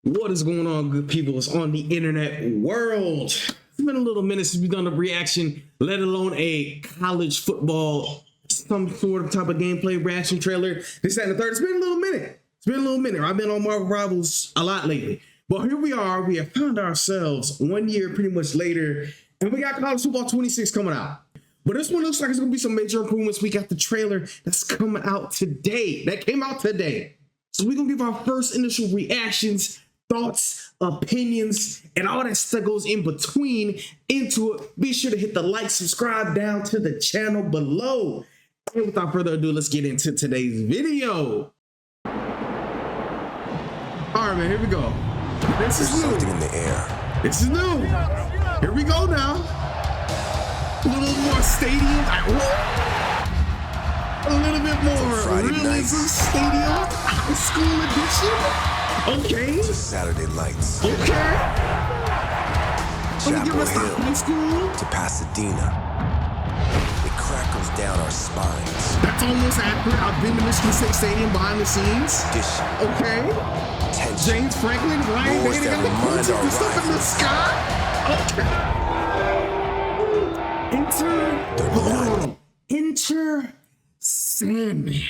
What is going on, good people? It's on the internet world. It's been a little minute since we've done a reaction, let alone a college football, some sort of type of gameplay reaction trailer. This, that, and the third. It's been a little minute. I've been on Marvel Rivals a lot lately. But here we are. We have found ourselves 1 year pretty much later, and we got College Football 26 coming out. But this one looks like it's going to be some major improvements. We got the trailer that's coming out today. That came out today. So we're going to give our first initial reactions, thoughts, opinions, and all that stuff goes in between into it. Be sure to hit the like, subscribe down to the channel below. And without further ado, let's get into today's video. All right, man, here we go. This is new. Something in the air. This is new. Here we go now. A little more stadium. A little bit more realism stadium. High school edition. Okay. To Saturday Lights. Okay. Chapel Hill. High school. To Pasadena. It crackles down our spines. That's almost accurate. I've been to Michigan State Stadium behind the scenes. Okay. Tension. James Franklin, Ryan Day, they got the coaches and stuff in the sky. Okay. Enter Sandman.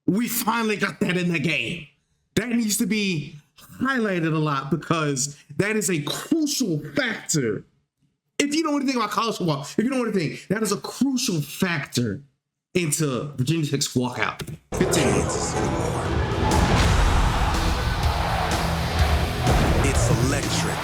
We finally got that in the game. That needs to be highlighted a lot because that is a crucial factor. If you know anything about college football, if you know anything, that is a crucial factor into Virginia Tech's walkout. 15. It's electric.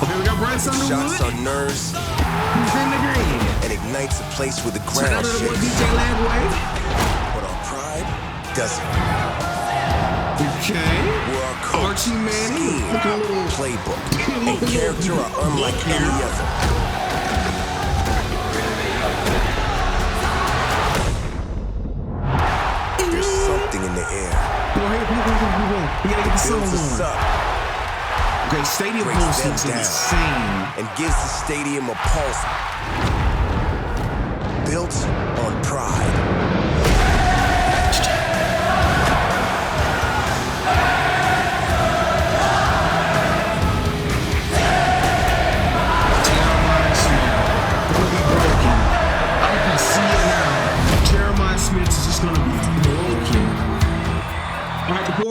Okay, we got Bryce Underwood. Shocks our nerves. He's in the game. And ignites a place where the ground shakes. But our pride doesn't. Okay. Where our coach, Archie Manning, scheme, playbook, and character are unlike any other. There's something in the air. We gotta get the song on. Okay, stadium pulse looks insane. And gives the stadium a pulse. Built on pride.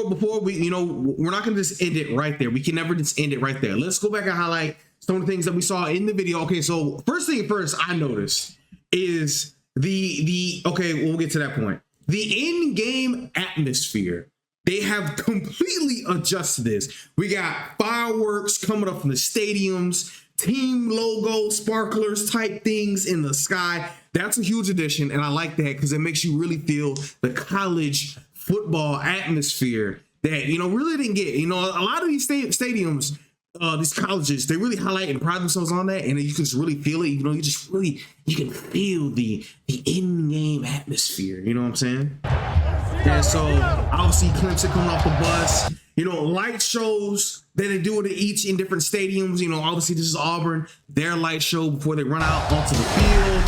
Before we, we're not going to just end it right there. We can never just end it right there. Let's go back and highlight some of the things that we saw in the video. Okay, so first thing first I noticed is okay, we'll get to that point. The in-game atmosphere. They have completely adjusted this. We got fireworks coming up from the stadiums, team logo, sparklers type things in the sky. That's a huge addition, and I like that because it makes you really feel the college football atmosphere that really didn't get. A lot of these stadiums, these colleges, they really highlight and pride themselves on that, and you can just really feel it. You can feel the in-game atmosphere. You know what I'm saying? And so obviously Clemson coming off the bus. Light shows that they do it each in different stadiums. Obviously this is Auburn, their light show before they run out onto the field.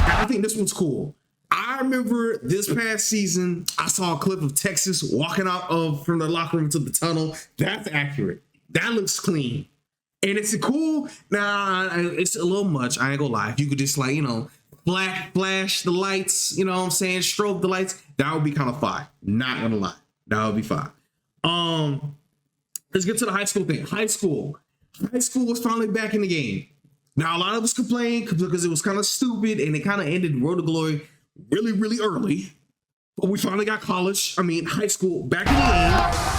And I think this one's cool. I remember this past season, I saw a clip of Texas walking out from the locker room to the tunnel. That's accurate. That looks clean. And it's cool. Nah, it's a little much. I ain't gonna lie. If you could just flash the lights, strobe the lights, that would be kind of fine. Not gonna lie. That would be fine. Let's get to the high school thing. High school was finally back in the game. Now, a lot of us complained because it was kind of stupid and it kind of ended Road to Glory really, really early. But we finally got high school back in the game.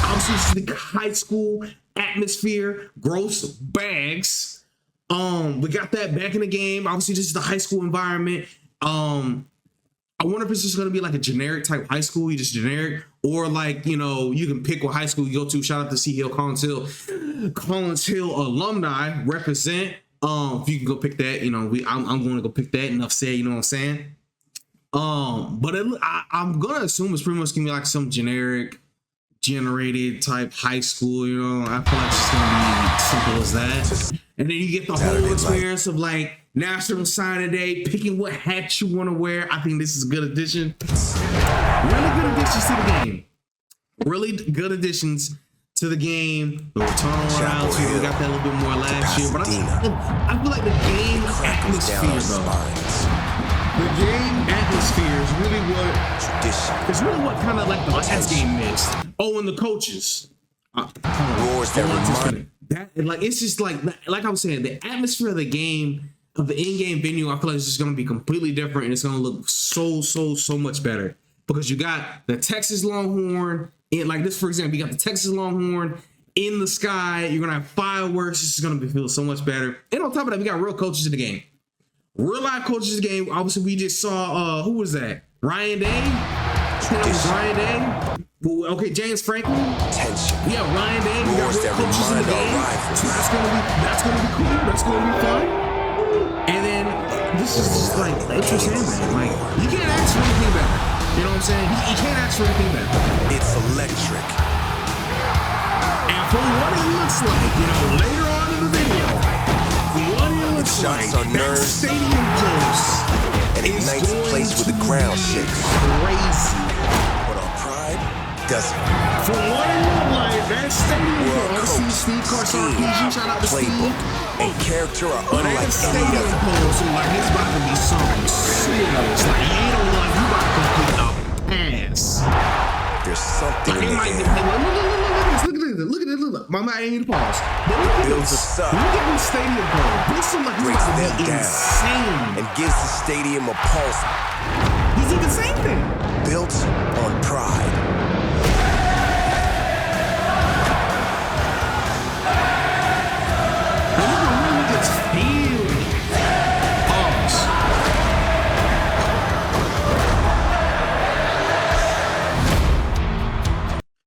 Obviously, this is the high school atmosphere, gross bags. We got that back in the game. Obviously, this is the high school environment. I wonder if it's just going to be like a generic type high school, you just generic, or you can pick what high school you go to. Shout out to C Hill, Collins Hill alumni represent. If you can go pick that, I'm going to go pick that. Enough said, you know what I'm saying? But I'm gonna assume it's pretty much gonna be like some generated type high school. I feel like it's just gonna be simple as that. And then you get the whole experience of National Signing Day, picking what hat you want to wear. I think this is a good addition. Really good additions to the game. Really good additions to the game. The return around, so we got that a little bit more last year. But I feel like the game atmosphere, though. The game atmosphere is really what kind of like the last game missed. Oh, and the coaches. Like it's just like I was saying, the atmosphere of the game, of the in-game venue, I feel like it's just gonna be completely different, and it's gonna look so much better because you got the Texas Longhorn. And like this, for example, you got the Texas Longhorn in the sky. You're gonna have fireworks. This is gonna feel so much better. And on top of that, we got real coaches in the game. Real life coaches in the game. Obviously, we just saw who was that? Ryan Day? That was Ryan Day. Well, okay, James Franklin. Tension. Yeah, Ryan Day. We got real coaches in the game. So that's gonna be cool. That's gonna be fun. And then this is just like interesting, man. Like you can't ask for anything better. You know what I'm saying? You can't ask for anything better. It's electric. And for what it looks like, you know, later on in the video, what it looks like, that stadium close and ignites the place with the ground shakes. Crazy. But our pride doesn't. For what it looked like, that stadium close. Steve Carson, shout out to Steve. And character are unlike any other. So like it's about to be something serious. Like you don't know if you about to complete a pass. There's something like, in the air. Look at this. My mind ain't need to pause. But look at Builds this. us up. Look at this stadium close. This is like Breaks them about to be down. insane. And gives the stadium a pulse. He's even saying that. Built on pride.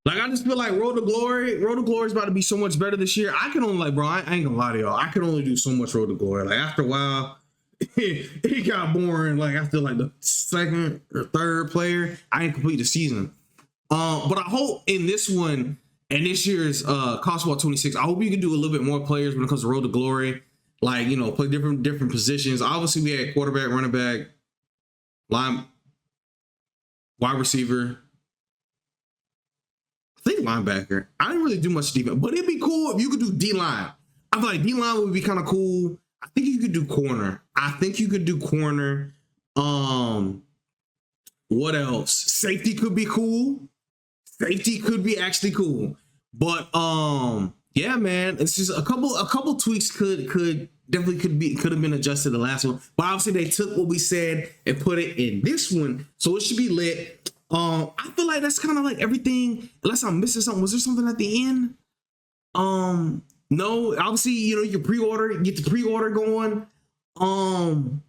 Like I just feel like Road to Glory is about to be so much better this year. I can only like, bro, I ain't gonna lie to y'all. I can only do so much Road to Glory. Like after a while, it got boring. Like after like the second or third player, I ain't complete the season. But I hope in this one and this year's Costball 26, I hope you can do a little bit more players when it comes to Road to Glory. Like, you know, play different positions. Obviously, we had quarterback, running back, wide receiver. I think linebacker. I didn't really do much defense, but it'd be cool if you could do D-line. I feel like D-line would be kind of cool. I think you could do corner. What else? Safety could be cool. Safety could be actually cool. But yeah, man, it's just a couple tweaks could have been adjusted the last one. But obviously they took what we said and put it in this one, so it should be lit. I feel like that's kind of like everything, unless I'm missing something. Was there something at the end? No, obviously, you know, you can get the pre-order going. And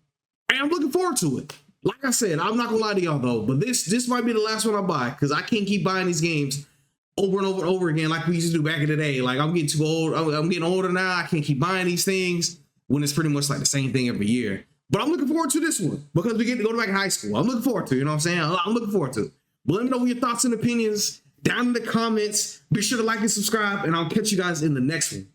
I'm looking forward to it. Like I said, I'm not gonna lie to y'all though, but this might be the last one I buy because I can't keep buying these games over and over and over again like we used to do back in the day. Like I'm getting too old. I'm getting older now. I can't keep buying these things when it's pretty much like the same thing every year. But I'm looking forward to this one because we get to go back to high school. I'm looking forward to it, you know what I'm saying? I'm looking forward to it. But let me know your thoughts and opinions down in the comments. Be sure to like and subscribe, and I'll catch you guys in the next one.